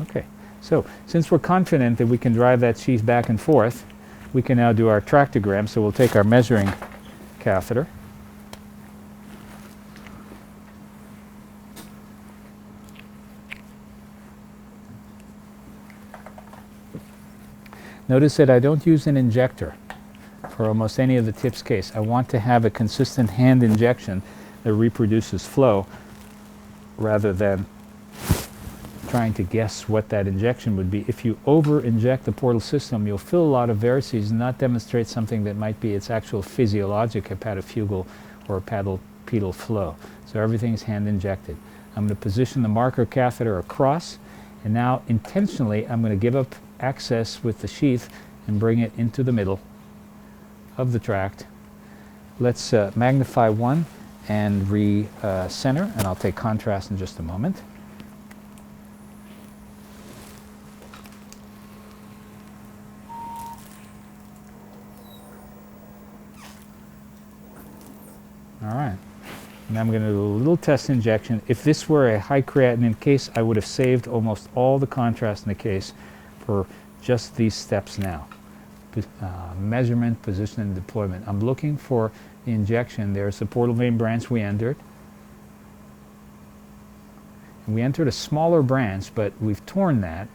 Okay, so since we're confident that we can drive that sheath back and forth, we can now do our tractogram. So we'll take our measuring catheter. Notice that I don't use an injector for almost any of the tips case. I want to have a consistent hand injection that reproduces flow rather than trying to guess what that injection would be. If you over-inject the portal system, you'll fill a lot of varices and not demonstrate something that might be its actual physiologic hepatofugal or pedal flow. So everything's hand injected. I'm going to position the marker catheter across, and now intentionally I'm going to give up access with the sheath and bring it into the middle of the tract. Let's magnify one and re-center, and I'll take contrast in just a moment. All right, and I'm going to do a little test injection. If this were a high creatinine case, I would have saved almost all the contrast in the case for just these steps now. Measurement, position, and deployment. I'm looking for the injection. There's the portal vein branch we entered. And we entered a smaller branch, but we've torn that,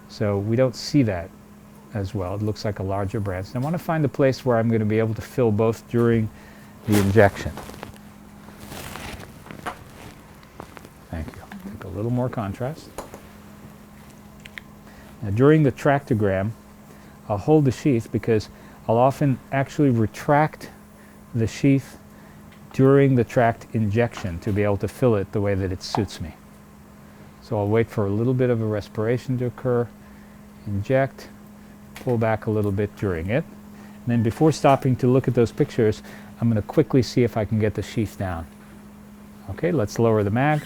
so we don't see that as well. It looks like a larger branch. And I want to find a place where I'm going to be able to fill both during the injection. Thank you. Take a little more contrast. Now, during the tractogram, I'll hold the sheath because I'll often actually retract the sheath during the tract injection to be able to fill it the way that it suits me. So I'll wait for a little bit of a respiration to occur, inject, pull back a little bit during it, and then before stopping to look at those pictures, I'm going to quickly see if I can get the sheath down. Okay, let's lower the mag.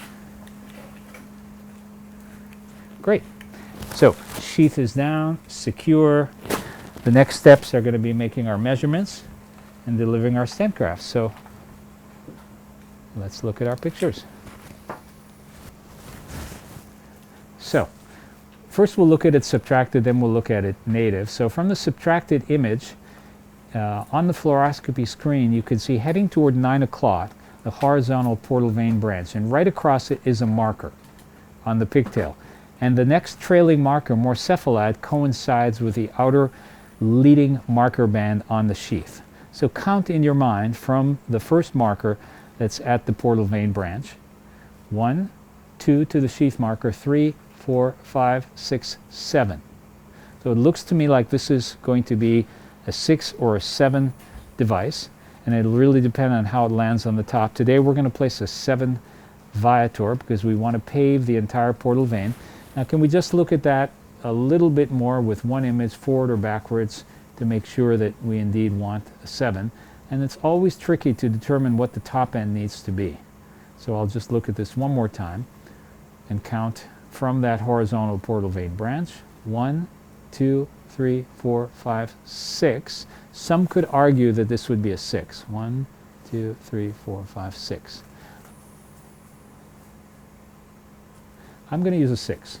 Great. So, sheath is down, secure. The next steps are going to be making our measurements and delivering our stent grafts. So, let's look at our pictures. So, first we'll look at it subtracted, then we'll look at it native. So, from the subtracted image, on the fluoroscopy screen, you can see heading toward 9 o'clock, the horizontal portal vein branch, and right across it is a marker on the pigtail. And the next trailing marker, more cephalad, coincides with the outer leading marker band on the sheath. So count in your mind from the first marker that's at the portal vein branch. 1, 2 to the sheath marker, 3, 4, 5, 6, 7. So it looks to me like this is going to be a 6 or a 7 device, and it'll really depend on how it lands on the top. Today we're going to place a 7 Viator because we want to pave the entire portal vein. Now can we just look at that a little bit more with one image, forward or backwards, to make sure that we indeed want a 7. And it's always tricky to determine what the top end needs to be. So I'll just look at this one more time and count from that horizontal portal vein branch. 1, 2, 3, 4, 5, 6. Some could argue that this would be a 6. 1, 2, 3, 4, 5, 6. I'm going to use a 6.